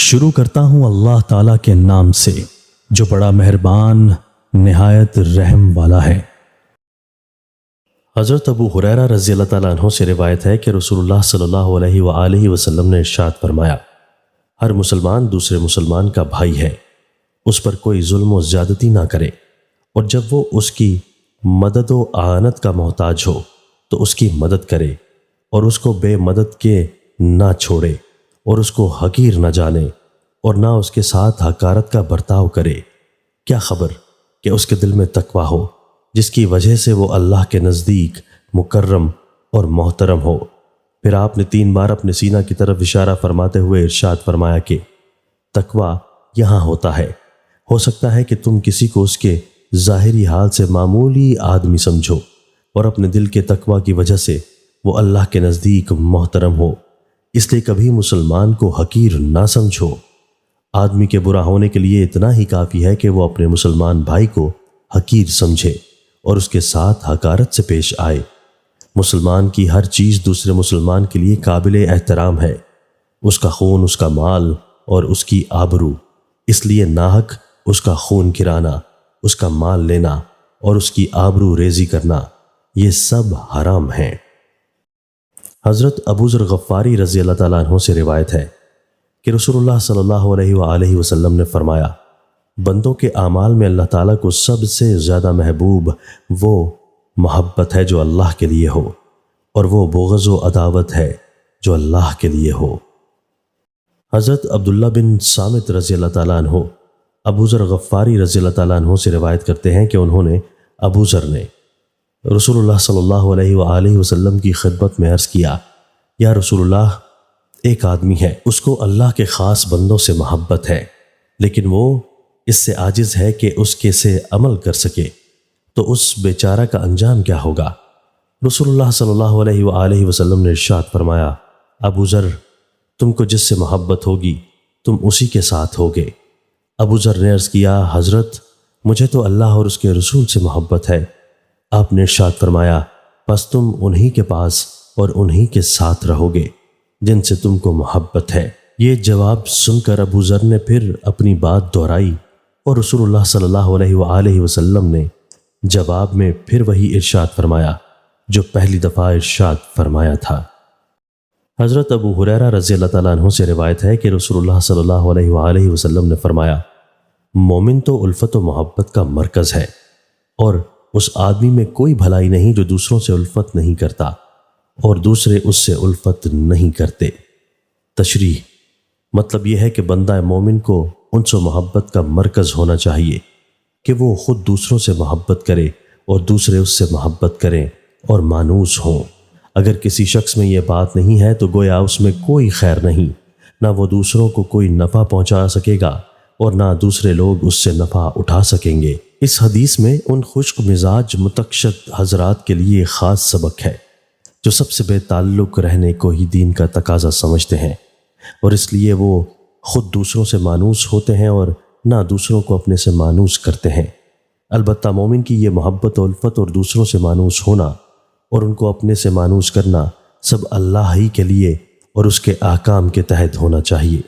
شروع کرتا ہوں اللہ تعالیٰ کے نام سے جو بڑا مہربان نہایت رحم والا ہے۔ حضرت ابو ہریرہ رضی اللہ تعالیٰ عنہ سے روایت ہے کہ رسول اللہ صلی اللہ علیہ وآلہ وسلم نے ارشاد فرمایا، ہر مسلمان دوسرے مسلمان کا بھائی ہے، اس پر کوئی ظلم و زیادتی نہ کرے، اور جب وہ اس کی مدد و اعانت کا محتاج ہو تو اس کی مدد کرے، اور اس کو بے مدد کے نہ چھوڑے، اور اس کو حقیر نہ جانے، اور نہ اس کے ساتھ حقارت کا برتاؤ کرے۔ کیا خبر کہ اس کے دل میں تقویٰ ہو، جس کی وجہ سے وہ اللہ کے نزدیک مکرم اور محترم ہو۔ پھر آپ نے 3 بار اپنے سینہ کی طرف اشارہ فرماتے ہوئے ارشاد فرمایا کہ تقویٰ یہاں ہوتا ہے۔ ہو سکتا ہے کہ تم کسی کو اس کے ظاہری حال سے معمولی آدمی سمجھو، اور اپنے دل کے تقویٰ کی وجہ سے وہ اللہ کے نزدیک محترم ہو، اس لیے کبھی مسلمان کو حقیر نہ سمجھو۔ آدمی کے برا ہونے کے لیے اتنا ہی کافی ہے کہ وہ اپنے مسلمان بھائی کو حقیر سمجھے اور اس کے ساتھ حقارت سے پیش آئے۔ مسلمان کی ہر چیز دوسرے مسلمان کے لیے قابل احترام ہے، اس کا خون، اس کا مال اور اس کی آبرو، اس لیے ناحق اس کا خون گرانا، اس کا مال لینا اور اس کی آبرو ریزی کرنا، یہ سب حرام ہیں۔ حضرت ابو ذر غفاری رضی اللہ تعالیٰ عنہ سے روایت ہے کہ رسول اللہ صلی اللہ علیہ وآلہ وسلم نے فرمایا، بندوں کے اعمال میں اللہ تعالیٰ کو سب سے زیادہ محبوب وہ محبت ہے جو اللہ کے لیے ہو، اور وہ بغض و عداوت ہے جو اللہ کے لیے ہو۔ حضرت عبداللہ بن صامت رضی اللہ تعالیٰ عنہ ابو ذر غفاری رضی اللہ تعالیٰ عنہ سے روایت کرتے ہیں کہ انہوں نے ابو ذر نے رسول اللہ صلی اللہ علیہ وآلہ وسلم کی خدمت میں عرض کیا، یا رسول اللہ، ایک آدمی ہے، اس کو اللہ کے خاص بندوں سے محبت ہے، لیکن وہ اس سے عاجز ہے کہ اس کے سے عمل کر سکے، تو اس بیچارہ کا انجام کیا ہوگا؟ رسول اللہ صلی اللہ علیہ وآلہ وسلم نے ارشاد فرمایا، ابو ذر، تم کو جس سے محبت ہوگی تم اسی کے ساتھ ہوگے۔ ابو ذر نے عرض کیا، حضرت، مجھے تو اللہ اور اس کے رسول سے محبت ہے۔ آپ نے ارشاد فرمایا، پس تم انہی کے پاس اور انہی کے ساتھ رہو گے جن سے تم کو محبت ہے۔ یہ جواب سن کر ابو ذر نے پھر اپنی بات دہرائی، اور رسول اللہ صلی اللہ علیہ وآلہ وسلم نے جواب میں پھر وہی ارشاد فرمایا جو پہلی دفعہ ارشاد فرمایا تھا۔ حضرت ابو ہریرہ رضی اللہ تعالیٰ عنہ سے روایت ہے کہ رسول اللہ صلی اللہ علیہ وآلہ وسلم نے فرمایا، مومن تو الفت و محبت کا مرکز ہے، اور اس آدمی میں کوئی بھلائی نہیں جو دوسروں سے الفت نہیں کرتا اور دوسرے اس سے الفت نہیں کرتے۔ تشریح: مطلب یہ ہے کہ بندہ مومن کو انس و محبت کا مرکز ہونا چاہیے کہ وہ خود دوسروں سے محبت کرے اور دوسرے اس سے محبت کریں اور مانوس ہوں۔ اگر کسی شخص میں یہ بات نہیں ہے تو گویا اس میں کوئی خیر نہیں، نہ وہ دوسروں کو کوئی نفع پہنچا سکے گا اور نہ دوسرے لوگ اس سے نفع اٹھا سکیں گے۔ اس حدیث میں ان خشک مزاج متقشد حضرات کے لیے خاص سبق ہے جو سب سے بے تعلق رہنے کو ہی دین کا تقاضا سمجھتے ہیں، اور اس لیے وہ خود دوسروں سے مانوس ہوتے ہیں اور نہ دوسروں کو اپنے سے مانوس کرتے ہیں۔ البتہ مومن کی یہ محبت و الفت اور دوسروں سے مانوس ہونا اور ان کو اپنے سے مانوس کرنا سب اللہ ہی کے لیے اور اس کے احکام کے تحت ہونا چاہیے۔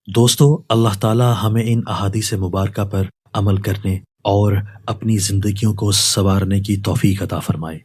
دوستو، اللہ تعالی ہمیں ان احادیث مبارکہ پر عمل کرنے اور اپنی زندگیوں کو سنوارنے کی توفیق عطا فرمائے۔